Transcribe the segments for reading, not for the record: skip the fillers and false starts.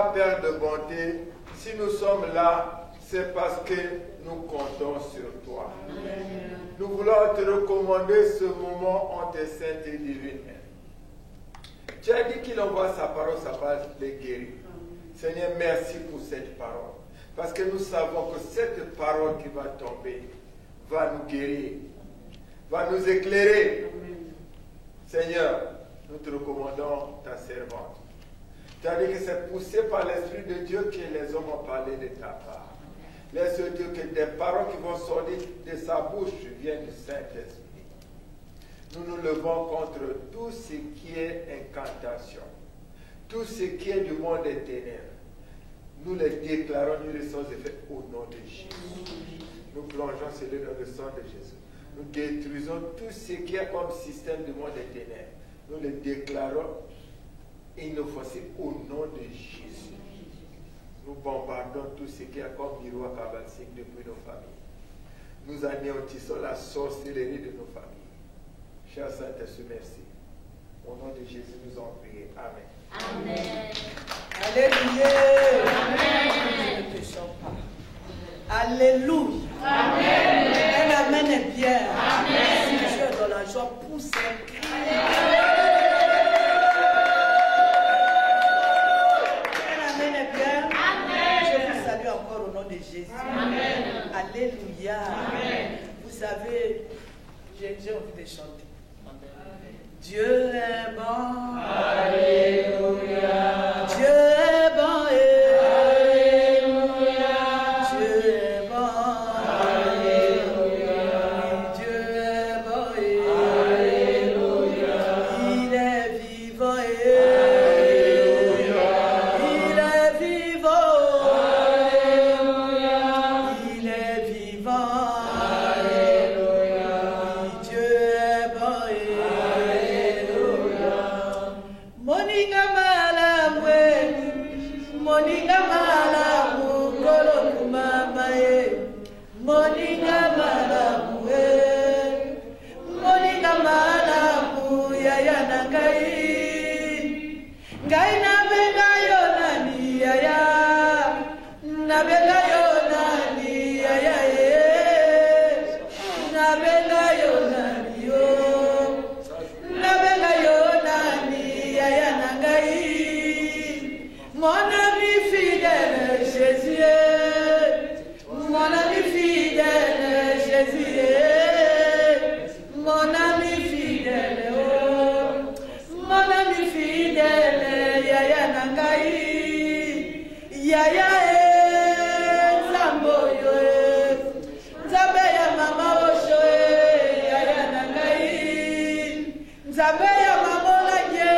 pas, Père de bonté, si nous sommes là, c'est parce que nous comptons sur toi. Amen. Nous voulons te recommander ce moment en tes saintes et divines mains. Tu as dit qu'il envoie sa parole les guérir. Seigneur, merci pour cette parole. Parce que nous savons que cette parole qui va tomber va nous guérir, va nous éclairer. Amen. Seigneur, nous te recommandons ta servante. Tu as dit que c'est poussé par l'Esprit de Dieu que les hommes ont parlé de ta part. Laisse Dieu que des paroles qui vont sortir de sa bouche viennent du Saint-Esprit. Nous nous levons contre tout ce qui est incantation, tout ce qui est du monde des ténèbres. Nous les déclarons, nous les sommes faits au nom de Jésus. Nous plongeons cela dans le sang de Jésus. Nous détruisons tout ce qui est comme système du monde des ténèbres. Nous les déclarons inoffensifs au nom de Jésus. Nous bombardons tout ce qui est comme miroir cabalistique depuis nos familles. Nous anéantissons la sorcellerie de nos familles. Cher Saint-Esprit, merci. Au nom de Jésus, nous avons prié. Amen. Amen. Alléluia. Amen. Je ne te sens pas. Alléluia. Amen. Un amen est bien. Amen. Si tu es dans la joie, pousse un cri. Un amen est bien. Amen. Je vous salue encore au nom de Jésus. Amen. Alléluia. Amen. Vous savez, j'ai envie de chanter. Dieu est bon. Alléluia. Dieu est bon. Alléluia. Dieu est bon. Alléluia. Dieu est bon. Alléluia. Il est vivant. Alléluia. Il est vivant. Alléluia. Il est vivant. Alléluia. Dieu est bon. Moninga malamu kolo kumama moninga malamu moninga malamu yaya nangai ngai na benga yo nani yaya na benga yo nani yaya na benga yo nani yo na benga yo nani yaya nangai. Mon ami fidèle, Jésus est. Mon ami fidèle, Jésus est. Mon ami fidèle, oh. Mon ami fidèle, Yaya Nangai. Yaya est Zamboyo. Zabeya Mama Osho, Yaya Nangai. Zabeya Mama Lanye.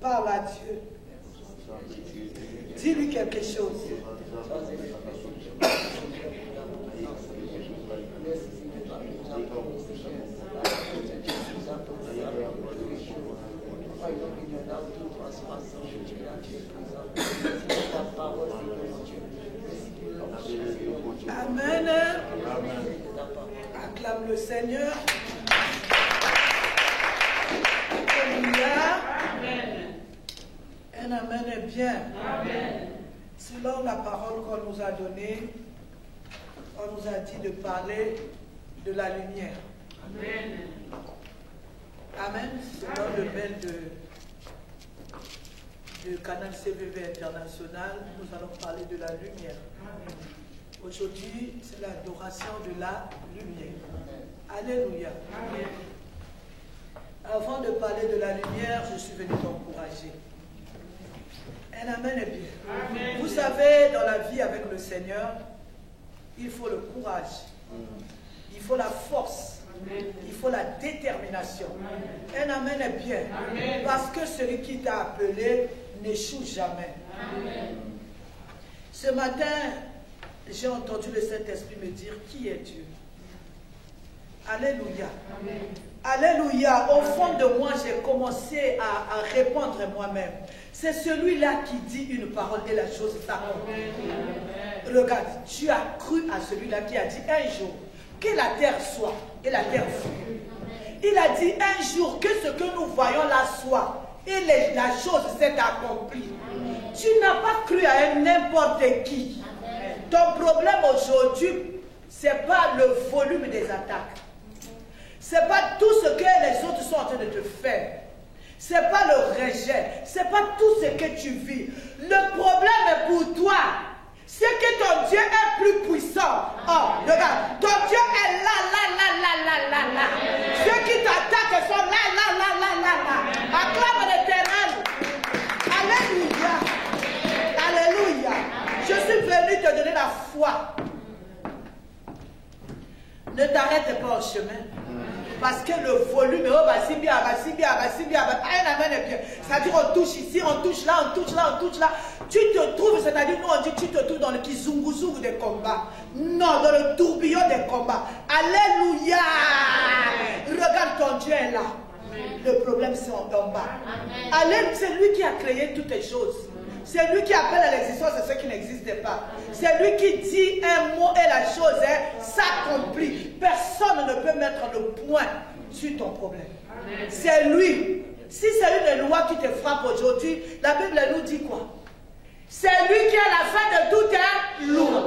Parle à Dieu. Dis-lui quelque chose. Amen. Acclame le Seigneur. Un amen est bien. Amen. Selon la parole qu'on nous a donnée, on nous a dit de parler de la lumière. Amen. Amen. Selon le mail de Canal CVV International, nous allons parler de la lumière. Aujourd'hui, c'est l'adoration de la lumière. Alléluia. Amen. Avant de parler de la lumière, je suis venu t'encourager. Un amen est bien. Amen. Vous savez, dans la vie avec le Seigneur, il faut le courage, il faut la force, amen. Il faut la détermination. Amen. Un amen est bien. Amen. Parce que celui qui t'a appelé n'échoue jamais. Amen. Ce matin, j'ai entendu le Saint-Esprit me dire, qui est Dieu? Alléluia. Amen. Alléluia. Au fond de moi, j'ai commencé à répondre moi-même. C'est celui-là qui dit une parole et la chose s'accomplit. Regarde, tu as cru à celui-là qui a dit un jour que la terre soit et la terre fut. Il a dit un jour que ce que nous voyons là soit et la chose s'est accomplie. Tu n'as pas cru à n'importe qui. Ton problème aujourd'hui, ce n'est pas le volume des attaques. Ce n'est pas tout ce que les autres sont en train de te faire. Ce n'est pas le rejet. Ce n'est pas tout ce que tu vis. Le problème est pour toi. C'est que ton Dieu est plus puissant. Oh, regarde. Ton Dieu est là. Ceux qui t'attaquent sont là. Acclame l'Éternel. Alléluia. Alléluia. Je suis venu te donner la foi. Ne t'arrête pas au chemin. Parce que le volume, un amen est bien. C'est-à-dire on touche ici, on touche là. Tu te trouves, c'est-à-dire nous on dit tu te trouves dans le kizungu des combats. Non, dans le tourbillon des combats. Alléluia. Regarde, ton Dieu est là. Le problème c'est en bas. Alléluia, c'est lui qui a créé toutes les choses. C'est lui qui appelle à l'existence ce qui n'existait pas. C'est lui qui dit un mot et la chose s'accomplit. Personne ne peut mettre le point sur ton problème. C'est lui. Si c'est une loi qui te frappe aujourd'hui, la Bible nous dit quoi? C'est lui qui est la fin de toutes les lois.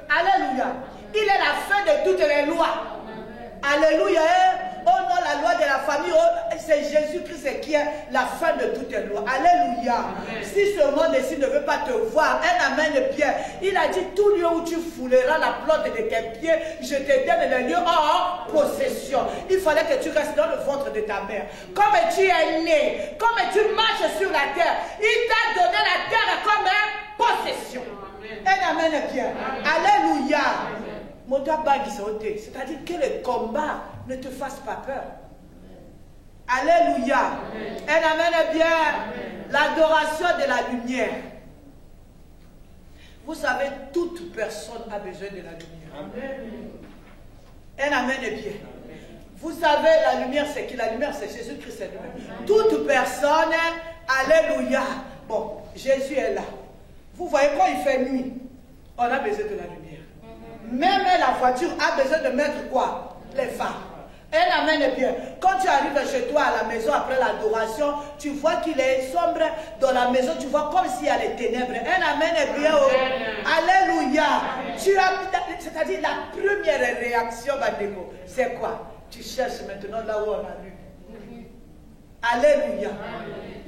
Alléluia. Il est la fin de toutes les lois. Alléluia. Oh non, la loi de la famille, c'est Jésus-Christ qui est la fin de toutes les lois. Alléluia. Amen. Si ce monde-ci ne veut pas te voir, un amen bien. Il a dit, tout lieu où tu fouleras la plante de tes pieds, je te donne le lieu en possession. Il fallait que tu restes dans le ventre de ta mère. Comme tu es né, comme tu marches sur la terre, il t'a donné la terre comme possession. Un amen bien. Alléluia. C'est-à-dire que le combat ne te fasse pas peur. Alléluia. Un amen bien. L'adoration de la lumière. Vous savez, toute personne a besoin de la lumière. Un amen bien. Vous savez, la lumière, c'est qui? La lumière, c'est Jésus-Christ lui-même. Toute personne, alléluia. Bon, Jésus est là. Vous voyez, quand il fait nuit, on a besoin de la lumière. Même la voiture a besoin de mettre quoi? Les phares. Un amen bien. Quand tu arrives chez toi à la maison après l'adoration, tu vois qu'il est sombre dans la maison, tu vois comme s'il y a les ténèbres. Un amen bien. Oh. Alléluia. C'est-à-dire la première réaction, c'est quoi? Tu cherches maintenant là où on a lu. Alléluia.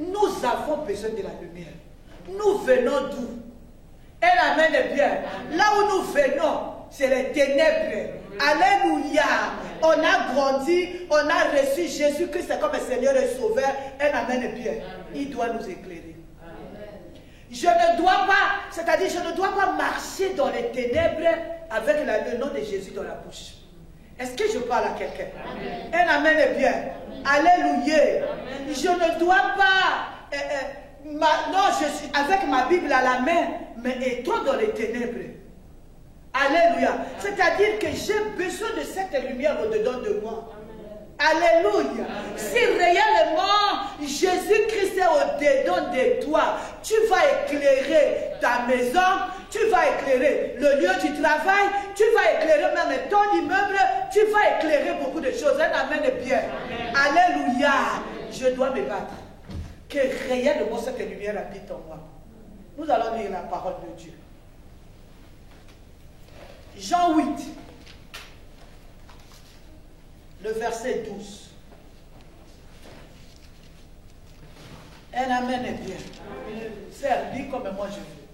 Nous avons besoin de la lumière. Nous venons d'où? Un amen bien. Là où nous venons, c'est les ténèbres. Alléluia. On a grandi, on a reçu Jésus-Christ comme Seigneur et Sauveur. Un amen bien. Il doit nous éclairer. Je ne dois pas, c'est-à-dire je ne dois pas marcher dans les ténèbres avec le nom de Jésus dans la bouche. Est-ce que je parle à quelqu'un? Un amen bien. Alléluia. Je ne dois pas, non, je suis avec ma Bible à la main, mais étant dans les ténèbres. Alléluia. C'est-à-dire que j'ai besoin de cette lumière au-dedans de moi. Alléluia. Si réellement Jésus-Christ est au-dedans de toi, tu vas éclairer ta maison, tu vas éclairer le lieu du travail, tu vas éclairer même ton immeuble, tu vas éclairer beaucoup de choses. Un amen bien. Alléluia. Je dois me battre. Que réellement cette lumière habite en moi. Nous allons lire la parole de Dieu. Jean 8, le verset 12. Un amen est bien. C'est lis comme moi je veux.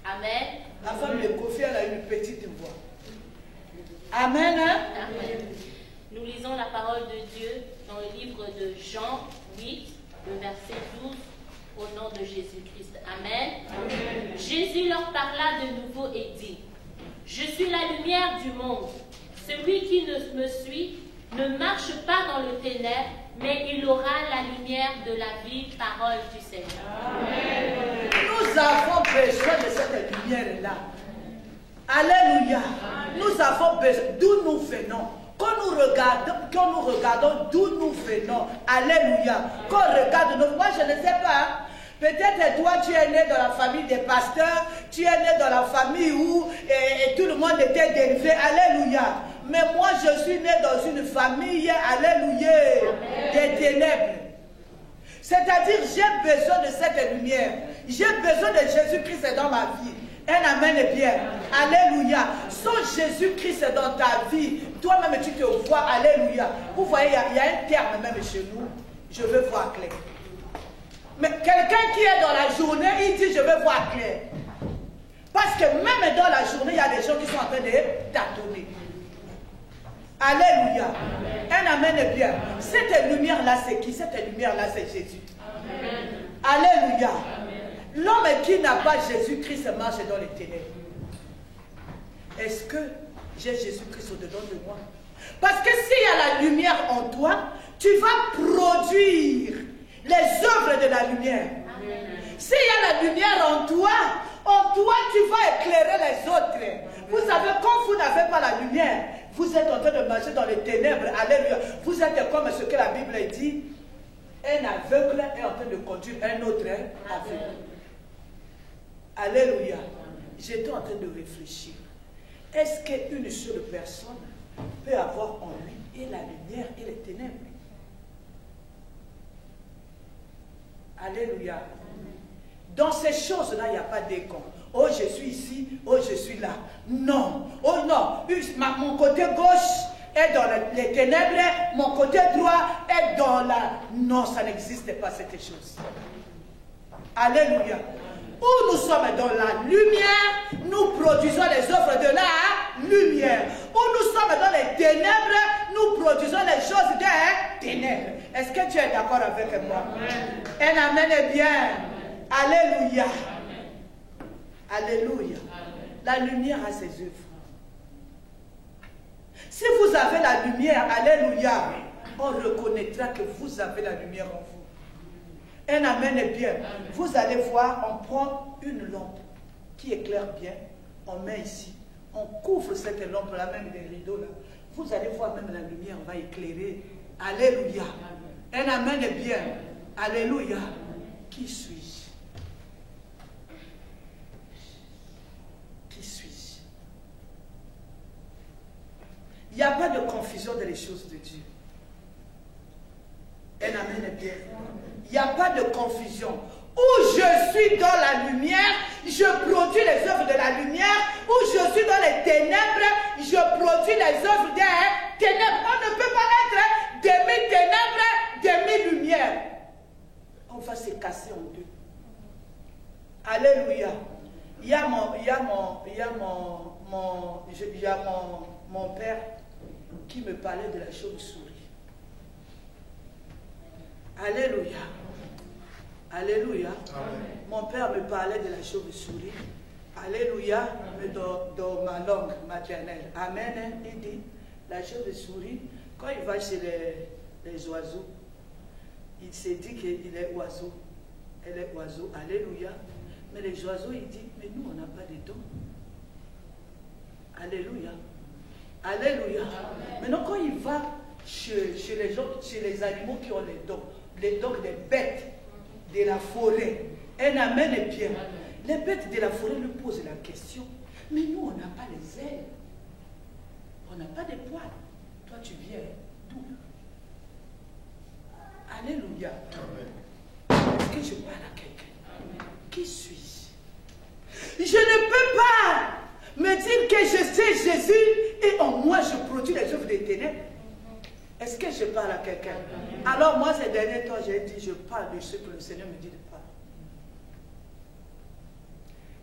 Amen. La femme de Kofi, elle a une petite voix. Amen. Amen. Nous lisons la parole de Dieu dans le livre de Jean 8, le verset 12 Au nom de Jésus-Christ. Amen. Amen. Jésus leur parla de nouveau et dit, « Je suis la lumière du monde. Celui qui me suit ne marche pas dans le ténèbre, mais il aura la lumière de la vie. » Parole du Seigneur. Amen. Nous avons besoin de cette lumière-là. Alléluia. Nous avons besoin. D'où nous venons. Quand nous regardons d'où nous venons. Alléluia. Quand on regarde nous. Moi, je ne sais pas. Peut-être toi, tu es né dans la famille des pasteurs. Tu es né dans la famille où et tout le monde était dérivé. Alléluia. Mais moi, je suis né dans une famille. Alléluia. Des ténèbres. C'est-à-dire, j'ai besoin de cette lumière. J'ai besoin de Jésus-Christ dans ma vie. Un amen est bien. Alléluia. Sans Jésus-Christ dans ta vie, toi-même tu te vois. Alléluia. Vous voyez, il y a un terme même chez nous. Je veux voir clair. Mais quelqu'un qui est dans la journée, il dit je veux voir clair. Parce que même dans la journée, il y a des gens qui sont en train de tâtonner. Alléluia. Un amen est bien. Cette lumière-là, c'est qui? Cette lumière-là, c'est Jésus. Amen. Alléluia. L'homme qui n'a pas Jésus-Christ marche dans les ténèbres. Est-ce que j'ai Jésus-Christ au-dedans de moi? Parce que s'il y a la lumière en toi, tu vas produire les œuvres de la lumière. S'il y a la lumière en toi, tu vas éclairer les autres. Vous savez, quand vous n'avez pas la lumière, vous êtes en train de marcher dans les ténèbres. Alléluia. Vous êtes comme ce que la Bible dit. Un aveugle est en train de conduire un autre aveugle. Alléluia. J'étais en train de réfléchir. Est-ce qu'une seule personne peut avoir en lui et la lumière et les ténèbres? Alléluia. Dans ces choses-là, il n'y a pas d'écon. Oh, je suis ici, oh, je suis là. Non. Oh non, mon côté gauche est dans les ténèbres, mon côté droit est dans la... Non, ça n'existe pas cette chose. Alléluia. Où nous sommes dans la lumière, nous produisons les œuvres de la lumière. Où nous sommes dans les ténèbres, nous produisons les choses des ténèbres. Est-ce que tu es d'accord avec moi? Un amen est bien. Alléluia. Alléluia. La lumière a ses œuvres. Si vous avez la lumière, alléluia, on reconnaîtra que vous avez la lumière en vous. Un amen est bien. Vous allez voir, on prend une lampe qui éclaire bien, on met ici, on couvre cette lampe-là, même des rideaux-là. Vous allez voir, même la lumière va éclairer. Alléluia. Un amen est bien. Alléluia. Qui suis-je? Qui suis-je? Il n'y a pas de confusion dans les choses de Dieu. Un amen est bien. Il n'y a pas de confusion. Où je suis dans la lumière, je produis les œuvres de la lumière. Où je suis dans les ténèbres, je produis les œuvres des ténèbres. On ne peut pas être demi-ténèbres, demi-lumière. On va se casser en deux. Alléluia. Il y a mon père qui me parlait de la chauve-souris. Alléluia. Alléluia. Amen. Mon père me parlait de la chauve-souris. Alléluia. Mais dans ma langue maternelle. Amen. Il dit, la chauve-souris, quand il va chez les oiseaux, il s'est dit qu'il est oiseau. Elle est oiseau. Alléluia. Mais les oiseaux, il dit, mais nous, on n'a pas de dons. Alléluia. Alléluia. Amen. Maintenant, quand il va chez les gens, chez les animaux qui ont les dons des bêtes de la forêt, un amen est bien. Les bêtes de la forêt lui posent la question, mais nous, on n'a pas les ailes. On n'a pas de poils. Toi, tu viens d'où? Alléluia. Est-ce que je parle à quelqu'un? Qui suis-je? Je ne peux pas me dire que je sais Jésus et en moi je produis les œuvres des ténèbres. Est-ce que je parle à quelqu'un? Alors moi ces derniers temps j'ai dit je parle de ce que le Seigneur me dit de parler.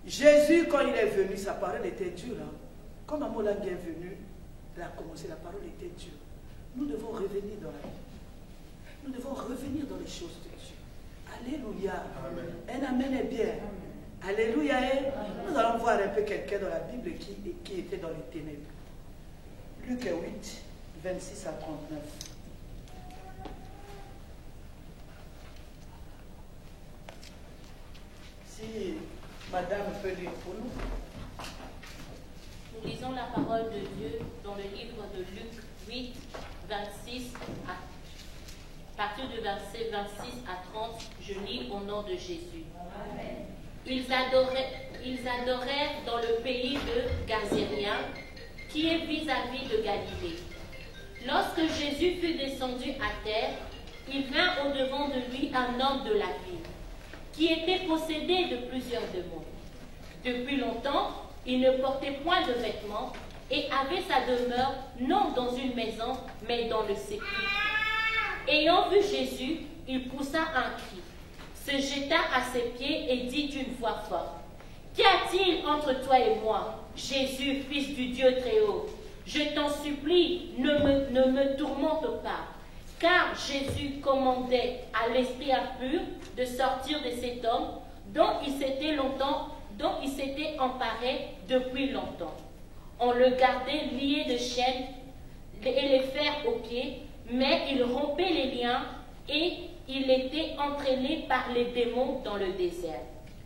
Jésus quand il est venu, sa parole était dure. Hein? Quand Maman l'a bien venu, elle a commencé, la parole était dure. Nous devons revenir dans la vie. Nous devons revenir dans les choses de Dieu. Alléluia. Amen. Un amen est bien. Alléluia. Nous allons voir un peu quelqu'un dans la Bible qui était dans les ténèbres. Luc 8, 26 à 39. Si madame peut lire pour nous. Nous lisons la parole de Dieu dans le livre de Luc 8, 26 à partir du verset 26 à 30, je lis au nom de Jésus. Amen. Ils adorèrent dans le pays de Gazérien, qui est vis-à-vis de Galilée. Lorsque Jésus fut descendu à terre, il vint au-devant de lui un homme de la ville, qui était possédé de plusieurs démons. Depuis longtemps, il ne portait point de vêtements et avait sa demeure non dans une maison, mais dans le sépulcre. Ayant vu Jésus, il poussa un cri, se jeta à ses pieds et dit d'une voix forte, « Qu'y a-t-il entre toi et moi, Jésus, Fils du Dieu très haut? Je t'en supplie, ne me tourmente pas. » Car Jésus commandait à l'esprit impur de sortir de cet homme dont il s'était emparé depuis longtemps. On le gardait lié de chaînes et les fers aux pieds, mais il rompait les liens et il était entraîné par les démons dans le désert.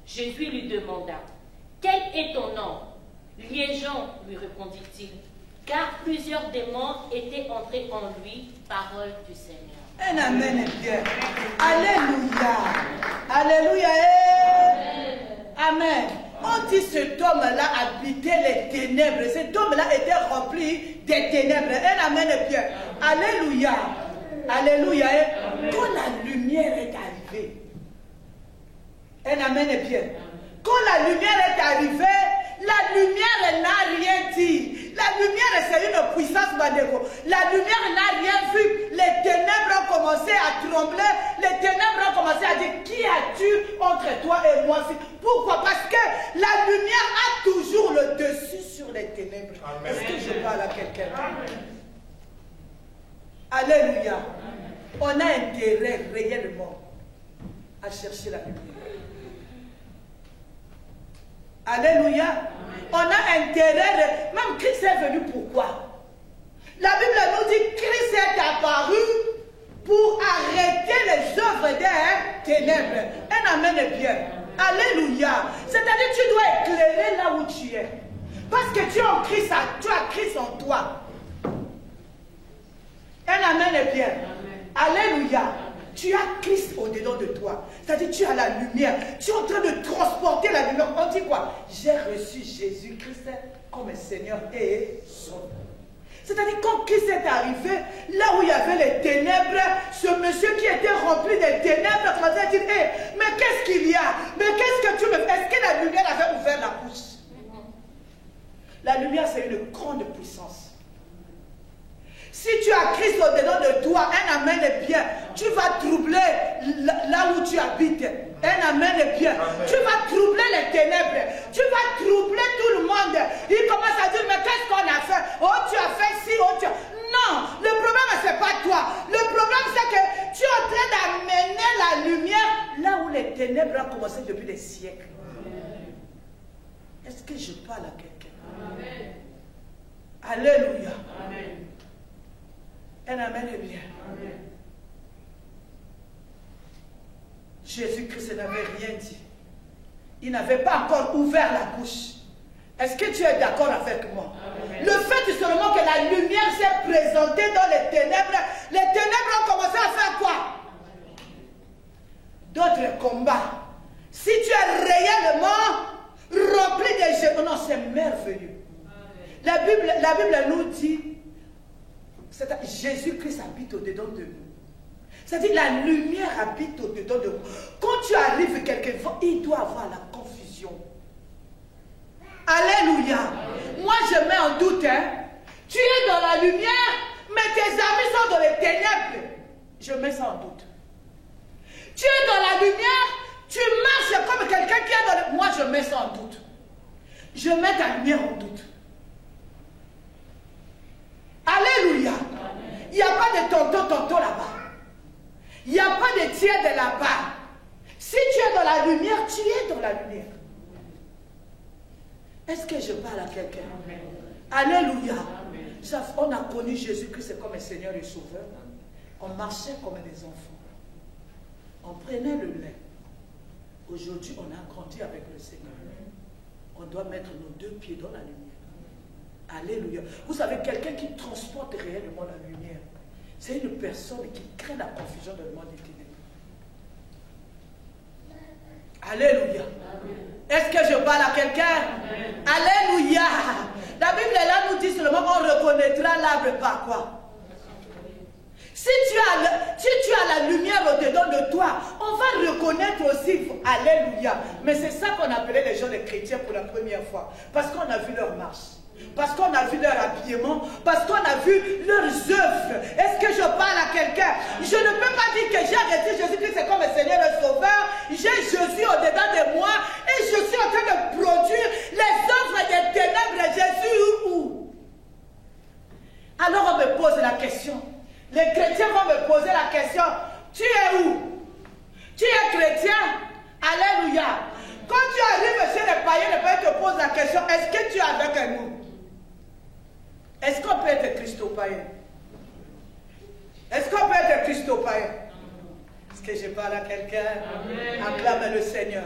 Jésus lui demanda, « Quel est ton nom ?» « Liégeon, lui répondit-il, car plusieurs démons étaient entrés en lui, parole du Seigneur. Un amen est bien. Alléluia. Alléluia. Amen. On dit cet homme-là habitait les ténèbres. Cet homme-là était rempli des ténèbres. Un amen est bien. Alléluia. Alléluia. Quand la lumière est arrivée, un amen est bien. Quand la lumière est arrivée, la lumière n'a rien dit. La lumière, c'est une puissance Badego. La lumière n'a rien vu. Les ténèbres ont commencé à trembler. Les ténèbres ont commencé à dire, qui as-tu entre toi et moi? Pourquoi? Parce que la lumière a toujours le dessus sur les ténèbres. Est-ce que je parle à quelqu'un? Alléluia. On a intérêt réellement à chercher la lumière. Alléluia. Amen. On a intérêt, même Christ est venu pourquoi? La Bible nous dit Christ est apparu pour arrêter les œuvres des ténèbres. Un amen est bien. Alléluia. C'est-à-dire que tu dois éclairer là où tu es. Parce que tu es en Christ, tu as Christ en toi. Un amen est bien. Amen. Alléluia. Tu as Christ au-dedans de toi. C'est-à-dire tu as la lumière. Tu es en train de transporter la lumière. On dit quoi? J'ai reçu Jésus-Christ comme Seigneur et Sauveur. C'est-à-dire quand Christ est arrivé, là où il y avait les ténèbres, ce monsieur qui était rempli des ténèbres a commencé à dire, hey, mais qu'est-ce qu'il y a? Mais qu'est-ce que tu me fais? Est-ce que la lumière avait ouvert la bouche? La lumière, c'est une grande puissance. Si tu as Christ au-dedans de toi, un amen est bien. Tu vas troubler là où tu habites. Un amen est bien. Amen. Tu vas troubler les ténèbres. Tu vas troubler tout le monde. Il commence à dire, mais qu'est-ce qu'on a fait? Oh, tu as fait ci, oh, tu as... Non, le problème, ce n'est pas toi. Le problème, c'est que tu es en train d'amener la lumière là où les ténèbres ont commencé depuis des siècles. Est-ce que je parle à quelqu'un? Alléluia. Amen. Un amen est bien. Amen. Jésus-Christ n'avait rien dit. Il n'avait pas encore ouvert la bouche. Est-ce que tu es d'accord avec moi? Amen. Le fait seulement que la lumière s'est présentée dans les ténèbres ont commencé à faire quoi? D'autres combats. Si tu es réellement rempli de Jésus, non, c'est merveilleux. La Bible nous dit, Jésus-Christ habite au-dedans de nous. C'est-à-dire la lumière habite au-dedans de nous. Quand tu arrives quelque part, il doit avoir la confusion. Alléluia. Amen. Moi je mets en doute, tu es dans la lumière, mais tes amis sont dans les ténèbres. Je mets ça en doute. Tu es dans la lumière, tu marches comme quelqu'un qui est dans le... Moi je mets ça en doute. Je mets ta lumière en doute. Alléluia. Il n'y a pas de tonton là-bas. Il n'y a pas de tiède là-bas. es dans la lumière, tu es dans la lumière. Est-ce que je parle à quelqu'un? Alléluia. On a connu Jésus-Christ comme un Seigneur et Sauveur. On marchait comme des enfants. On prenait le lait. Aujourd'hui, on a grandi avec le Seigneur. On doit mettre nos deux pieds dans la lumière. Alléluia. Vous savez, quelqu'un qui transporte réellement la lumière, c'est une personne qui crée la confusion dans le monde des ténèbres. Alléluia. Est-ce que je parle à quelqu'un? Alléluia. La Bible là nous dit seulement on reconnaîtra l'arbre par quoi? Si tu as la lumière au-dedans de toi, on va reconnaître aussi. Alléluia. Mais c'est ça qu'on appelait les gens les chrétiens pour la première fois. Parce qu'on a vu leur marche. Parce qu'on a vu leur habillement, parce qu'on a vu leurs œuvres. Est-ce que je parle à quelqu'un? Je ne peux pas dire que j'ai arrêté Jésus-Christ comme le Seigneur et Sauveur. J'ai Jésus au-dedans de moi et je suis en train de produire les œuvres des ténèbres. Jésus où? Alors on me pose la question. Les chrétiens vont me poser la question. Tu es où? Tu es chrétien? Alléluia. Quand tu arrives chez les païens te posent la question, est-ce que tu es avec nous? Est-ce qu'on peut être christo-païen? Est-ce qu'on peut être christo-païen? Est-ce que je parle à quelqu'un? Acclame le Seigneur.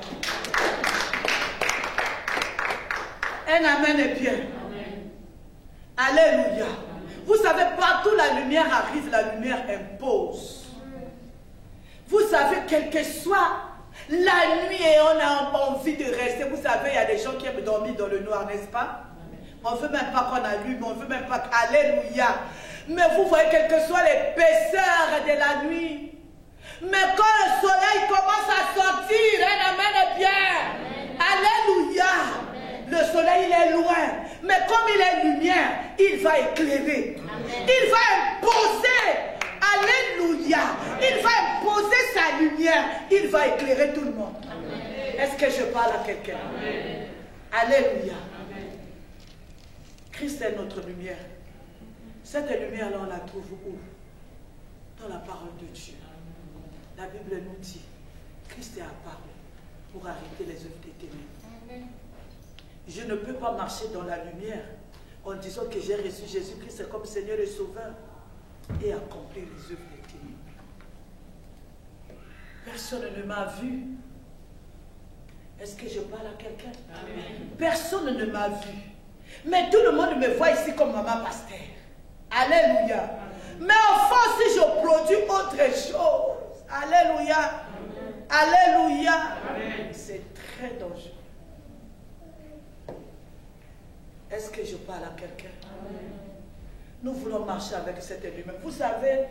Un amen est bien. Alléluia. Vous savez, partout la lumière arrive, la lumière impose. Vous savez, quel que soit la nuit et on a envie de rester. Vous savez, il y a des gens qui aiment dormir dans le noir, n'est-ce pas? On ne veut même pas qu'on allume, on ne veut même pas. Alléluia. Mais vous voyez, quelle que soit l'épaisseur de la nuit, mais quand le soleil commence à sortir, un amen est bien. Alléluia. Le soleil, il est loin. Mais comme il est lumière, il va éclairer. Il va imposer. Alléluia. Il va imposer sa lumière. Il va éclairer tout le monde. Est-ce que je parle à quelqu'un? Alléluia. Christ est notre lumière. Cette lumière-là, on la trouve où? Dans la parole de Dieu. La Bible nous dit, Christ est apparu pour arrêter les œuvres des ténèbres. Je ne peux pas marcher dans la lumière en disant que j'ai reçu Jésus-Christ comme Seigneur et Sauveur et accomplir les œuvres des ténèbres. Personne ne m'a vu. Est-ce que je parle à quelqu'un? Personne ne m'a vu. Mais tout le monde me voit ici comme maman pasteur. Alléluia. Mais enfin, si je produis autre chose, alléluia. Alléluia. C'est très dangereux. Est-ce que je parle à quelqu'un? Nous voulons marcher avec cette lumière. Vous savez,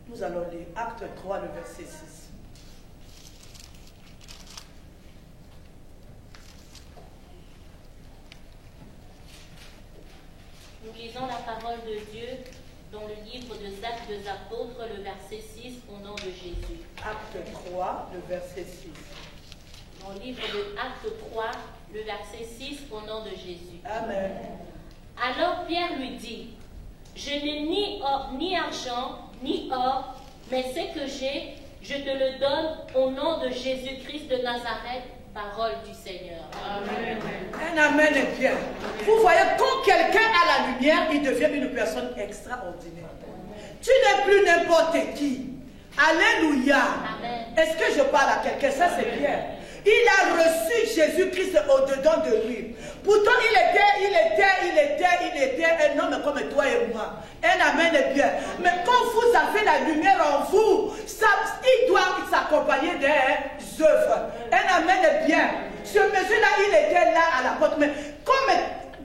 nous allons lire Acte 3, le verset 6. Nous lisons la parole de Dieu dans le livre des Actes des Apôtres, le verset 6, au nom de Jésus. Acte 3, le verset 6. Dans le livre de Acte 3, le verset 6, au nom de Jésus. Amen. Alors Pierre lui dit, je n'ai ni argent, ni or, mais ce que j'ai, je te le donne au nom de Jésus-Christ de Nazareth, parole du Seigneur. Amen. Un amen est bien. Vous voyez, quand quelqu'un a la lumière, il devient une personne extraordinaire. Tu n'es plus n'importe qui. Alléluia. Est-ce que je parle à quelqu'un? Ça, c'est bien. Il a reçu Jésus-Christ au-dedans de lui. Pourtant, il était un homme comme toi et moi. Un amen est bien. Mais quand vous avez la lumière en vous, il doit s'accompagner des œuvres. Un amen est bien. Ce monsieur-là, il était là à la porte. Mais comme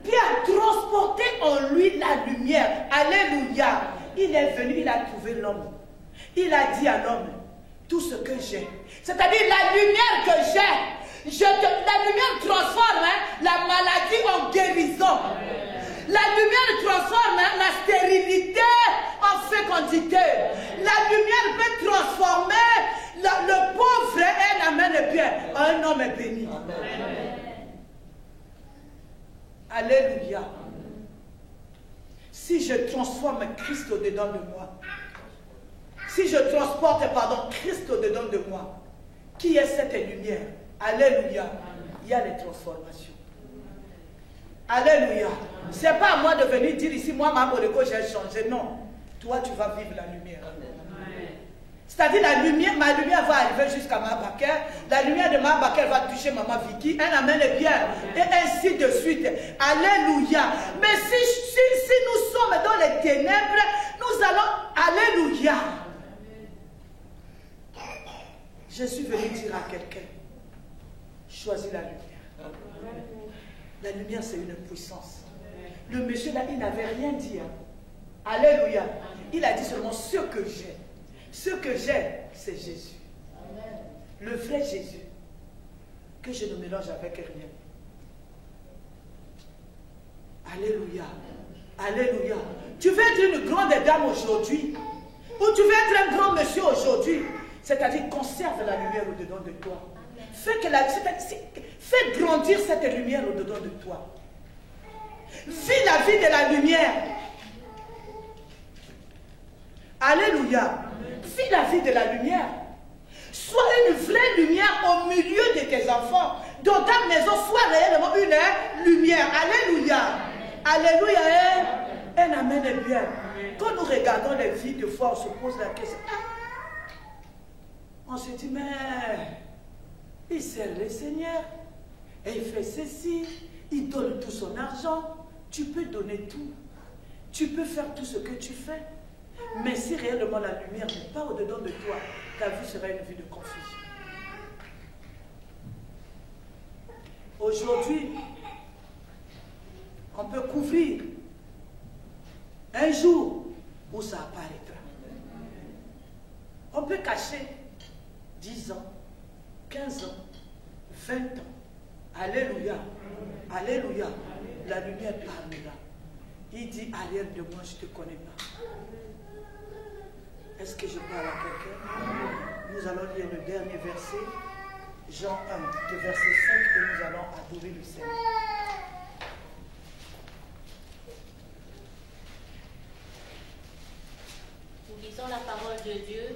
Pierre transportait en lui la lumière, alléluia, il est venu, il a trouvé l'homme. Il a dit à l'homme, tout ce que j'ai, c'est-à-dire la lumière que j'ai, la lumière transforme la maladie en guérison. La lumière transforme la stérilité en fécondité. La lumière peut transformer le pauvre, un amen est bien, un homme est béni. Alléluia. Si je transforme Christ au-dedans de moi, si je transporte, Christ au-dedans de moi, qui est cette lumière. Alléluia. Il y a les transformations. Alléluia. Ce n'est pas à moi de venir dire ici, moi, ma Moreko, j'ai changé. Non. Toi, tu vas vivre la lumière. C'est-à-dire, la lumière, ma lumière va arriver jusqu'à ma Baker. La lumière de ma Baker va toucher maman Vicky. Un amen est bien. Et ainsi de suite. Alléluia. Mais si nous sommes dans les ténèbres, nous allons. Alléluia. Je suis venu dire à quelqu'un, choisis la lumière. La lumière, c'est une puissance. Le monsieur là, il n'avait rien dit. Hein. Alléluia. Il a dit seulement ce que j'ai. Ce que j'ai, c'est Jésus. Le vrai Jésus. Que je ne mélange avec rien. Alléluia. Alléluia. Tu veux être une grande dame aujourd'hui, ou tu veux être un grand monsieur aujourd'hui, c'est-à-dire conserve la lumière au-dedans de toi. Fais grandir cette lumière au-dedans de toi. Vis la vie de la lumière. Alléluia. Vis la vie de la lumière. Sois une vraie lumière au milieu de tes enfants. Dans ta maison, sois réellement une lumière. Alléluia. Alléluia. Un amen est bien. Quand nous regardons les vies, de fois, on se pose la question. On se dit, mais il sert le Seigneur. Et il fait ceci. Il donne tout son argent. Tu peux donner tout. Tu peux faire tout ce que tu fais. Mais si réellement la lumière n'est pas au-dedans de toi, ta vie sera une vie de confusion. Aujourd'hui, on peut couvrir un jour où ça apparaîtra. On peut cacher 10 ans, 15 ans, 20 ans. Alléluia. Alléluia. La lumière parle là. Il dit, arrière de moi, je ne te connais pas. Est-ce que je parle à quelqu'un? Nous allons lire le dernier verset, Jean 1, de verset 5, et nous allons adorer le Seigneur. Nous lisons la parole de Dieu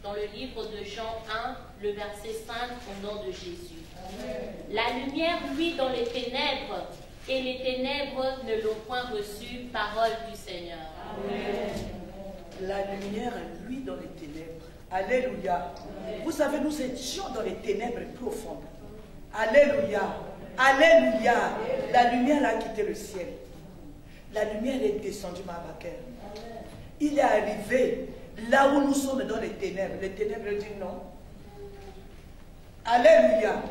dans le livre de Jean 1, le verset 5, au nom de Jésus. Amen. La lumière luit dans les ténèbres, et les ténèbres ne l'ont point reçue, parole du Seigneur. Amen. La lumière luit dans les ténèbres. Alléluia. Amen. Vous savez, nous étions dans les ténèbres profondes. Alléluia. Alléluia. La lumière a quitté le ciel. La lumière est descendue, ma Baker. Il est arrivé là où nous sommes dans les ténèbres. Les ténèbres disent non. Alléluia.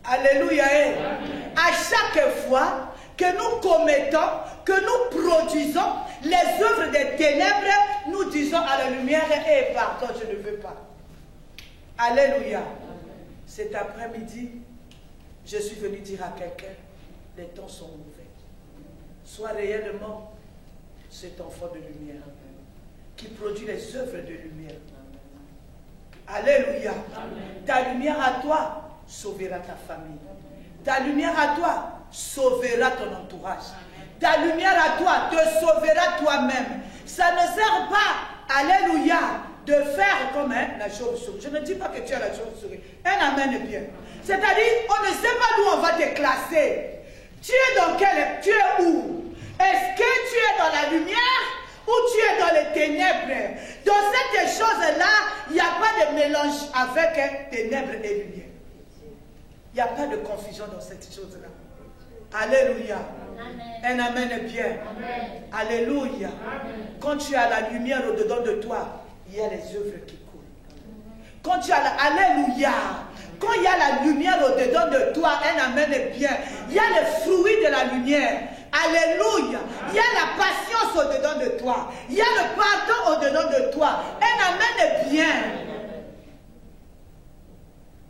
Alléluia. À chaque fois que nous commettons, que nous produisons les œuvres des ténèbres, nous disons à la lumière, pardon, je ne veux pas. Alléluia. Cet après-midi, je suis venu dire à quelqu'un, les temps sont mauvais. Sois réellement cet enfant de lumière qui produit les œuvres de lumière. Alléluia. Amen. Ta lumière à toi sauvera ta famille. Ta lumière à toi sauvera ton entourage. Ta lumière à toi te sauvera toi-même. Ça ne sert pas, alléluia, de faire comme la chauve-souris. Je ne dis pas que tu es la chauve-souris. Un amen est bien. C'est-à-dire, on ne sait pas d'où on va te classer. Tu es dans quel... Tu es où? Est-ce que tu es dans la lumière ou tu es dans les ténèbres? Dans cette chose-là, il n'y a pas de mélange avec ténèbres et lumière. Il n'y a pas de confusion dans cette chose-là. Alléluia. Amen. Un amen est bien. Amen. Alléluia. Amen. Quand tu as la lumière au-dedans de toi, il y a les œuvres qui coulent. Quand tu as la... Alléluia. Quand il y a la lumière au-dedans de toi, un amen est bien. Il y a les fruits de la lumière. Alléluia. Il y a la patience au-dedans de toi. Il y a le pardon au-dedans de toi. Un amen est bien.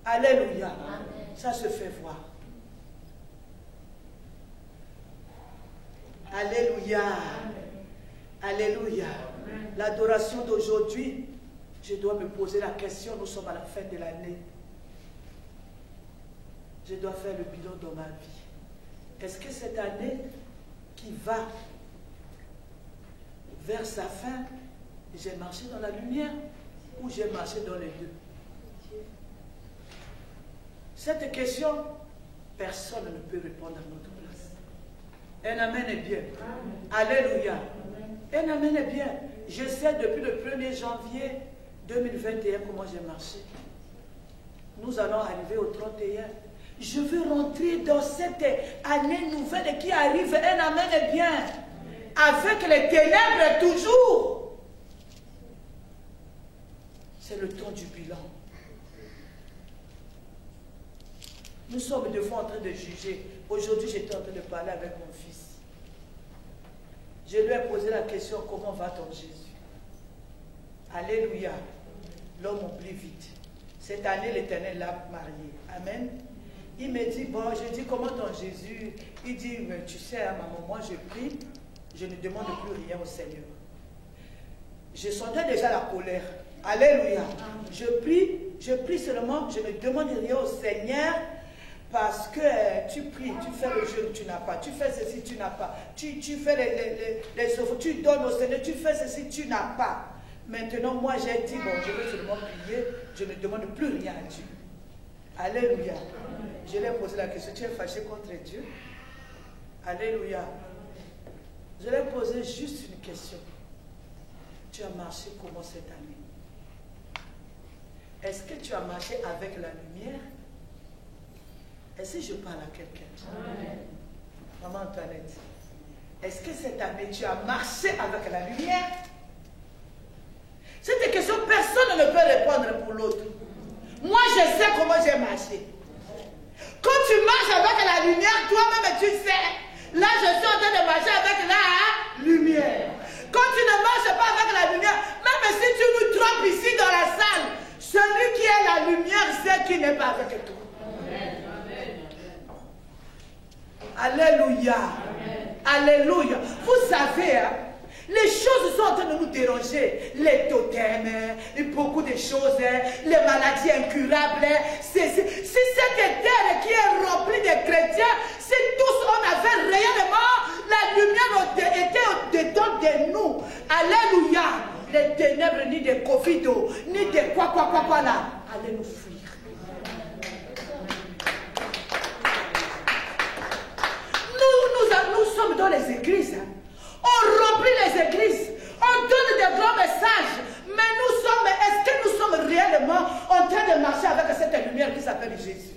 Alléluia. Amen. Ça se fait voir. Alléluia. Alléluia. L'adoration d'aujourd'hui, je dois me poser la question, nous sommes à la fin de l'année. Je dois faire le bilan dans ma vie. Est-ce que cette année qui va vers sa fin, j'ai marché dans la lumière ou j'ai marché dans les deux? Cette question, personne ne peut répondre à notre place. Un amen est bien. Alléluia. Un amen est bien. Je sais depuis le 1er janvier 2021 comment j'ai marché. Nous allons arriver au 31. Je veux rentrer dans cette année nouvelle qui arrive. Un amen est bien. Avec les ténèbres toujours. C'est le temps du bilan. Nous sommes deux fois en train de juger. Aujourd'hui, j'étais en train de parler avec mon fils. Je lui ai posé la question, comment va ton Jésus? Alléluia. L'homme oublie vite. Cette année, l'Éternel l'a marié. Amen. Il me dit, bon, je dis, comment ton Jésus? Il dit, mais tu sais, hein, maman, moi je prie, je ne demande plus rien au Seigneur. Je sentais déjà la colère. Alléluia. Je prie seulement, je ne demande rien au Seigneur. Parce que tu pries, tu fais le jeûne, tu n'as pas. Tu fais ceci, tu n'as pas. Tu fais les offres, tu donnes au Seigneur, tu fais ceci, tu n'as pas. Maintenant, moi, j'ai dit, bon, je vais seulement prier, je ne demande plus rien à Dieu. Alléluia. Je lui ai posé la question, tu es fâché contre Dieu? Alléluia. Je lui ai posé juste une question. Tu as marché comment cette année? Est-ce que tu as marché avec la lumière? Est-ce que je parle à quelqu'un? Maman Antoinette, est-ce que cette année tu as marché avec la lumière? Cette question, personne ne peut répondre pour l'autre. Moi, je sais comment j'ai marché. Quand tu marches avec la lumière, toi-même tu sais. Là, je suis en train de marcher avec la lumière. Quand tu ne marches pas avec la lumière, même si tu nous trompes ici dans la salle, celui qui est la lumière sait qu'il n'est pas avec toi. Alléluia. Alléluia. Vous savez, hein, les choses sont en train de nous déranger. Les totems, beaucoup de choses, les maladies incurables. C'est cette terre qui est remplie de chrétiens. Si tous on avait réellement la lumière était au-dedans de nous. Alléluia. Les ténèbres, ni de Covid, ni de quoi là. Allez nous fuir. Nous sommes dans les églises. Hein. On remplit les églises. On donne des grands messages. Mais nous sommes, est-ce que nous sommes réellement en train de marcher avec cette lumière qui s'appelle Jésus?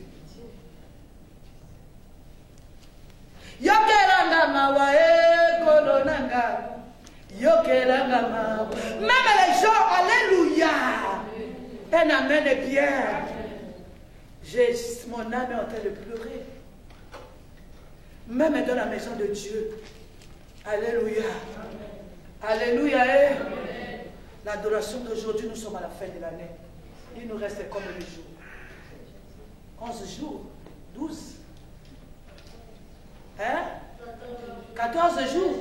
Même les gens, alléluia. Un amen est bien. Mon âme est en train de pleurer. Même dans la maison de Dieu. Alléluia. Alléluia. L'adoration d'aujourd'hui, nous sommes à la fin de l'année. Il nous reste combien de jours? 11 jours. 12. Hein? 14 jours.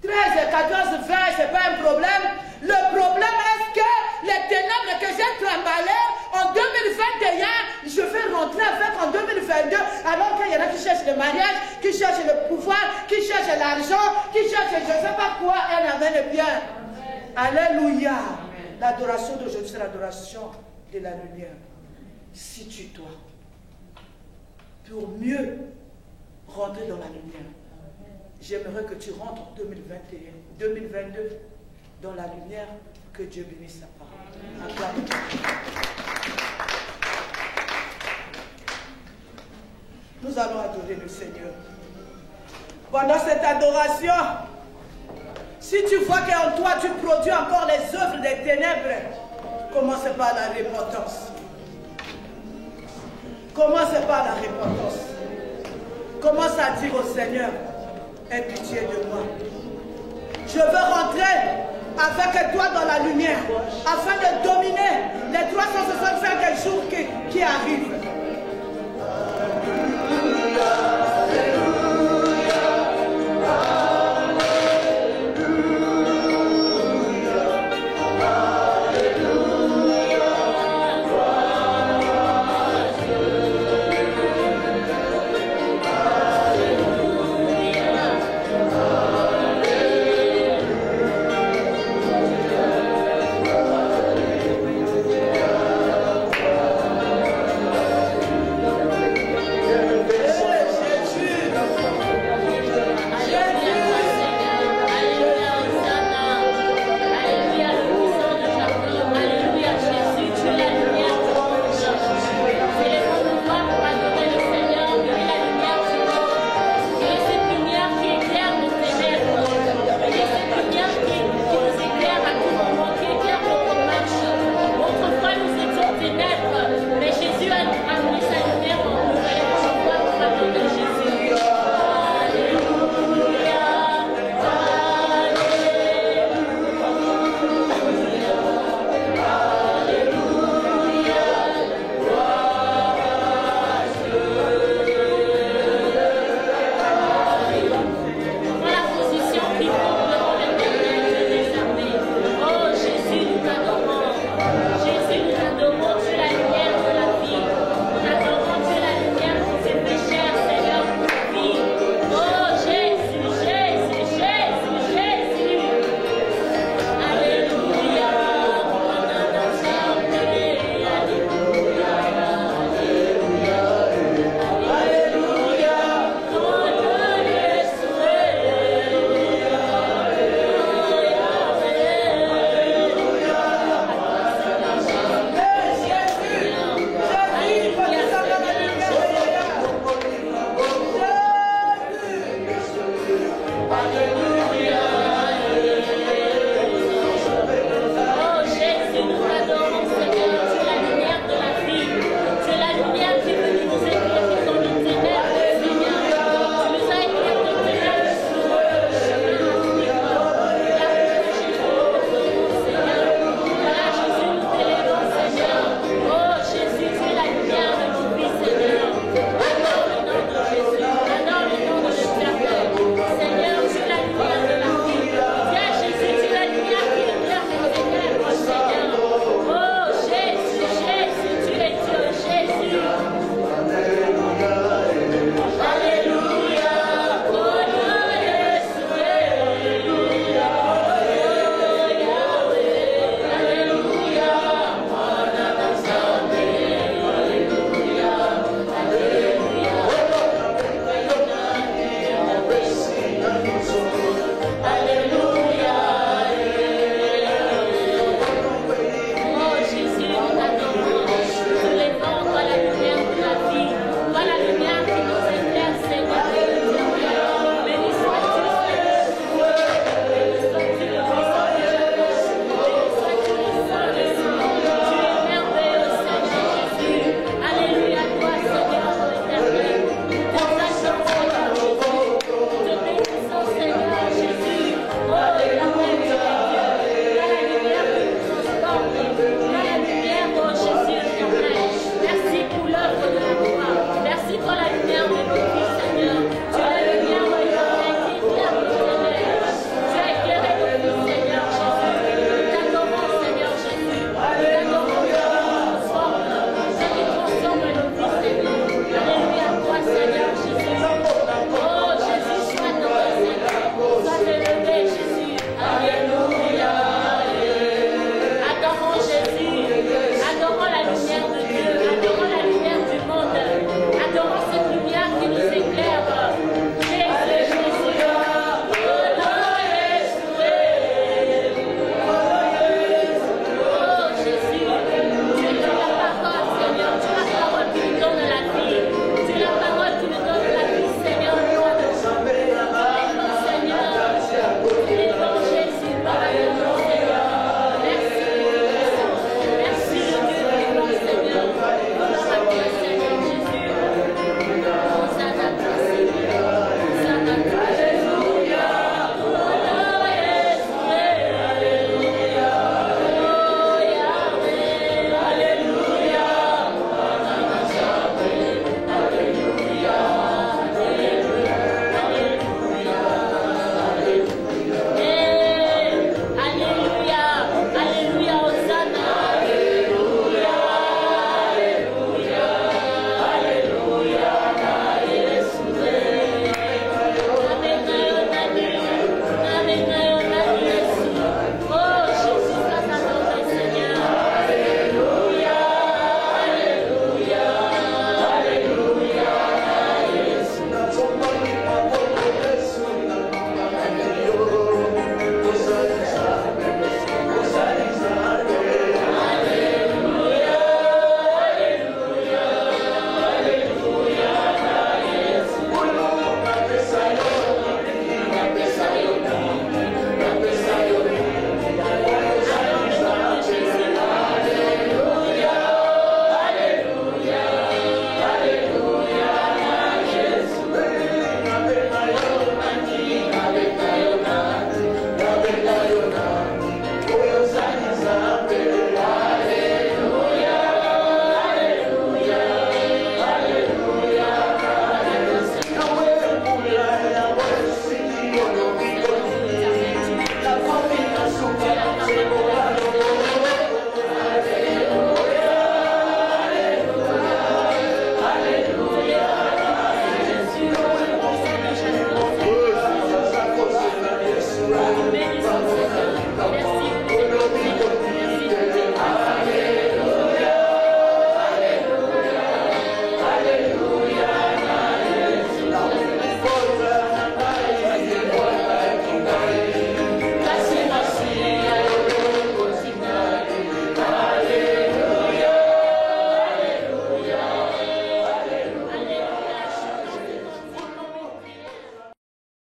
13, 14, 20, ce n'est pas un problème. Le problème est que les ténèbres que j'ai trimballées en 2021, je vais rentrer avec en 2022, alors qu'il y en a qui cherchent le mariage, qui cherchent le pouvoir, qui cherchent l'argent, qui cherchent je ne sais pas quoi, et amène bien. Alléluia. L'adoration d'aujourd'hui, c'est l'adoration de la lumière. Situe-toi pour mieux rentrer dans la lumière. J'aimerais que tu rentres en 2021, 2022 dans la lumière. Que Dieu bénisse sa parole. Acclame. Nous allons adorer le Seigneur. Pendant cette adoration, si tu vois qu'en toi tu produis encore les œuvres des ténèbres, commence par la repentance. Commence par la repentance. Commence à dire au Seigneur, aie pitié de moi. Je veux rentrer avec toi dans la lumière, afin de dominer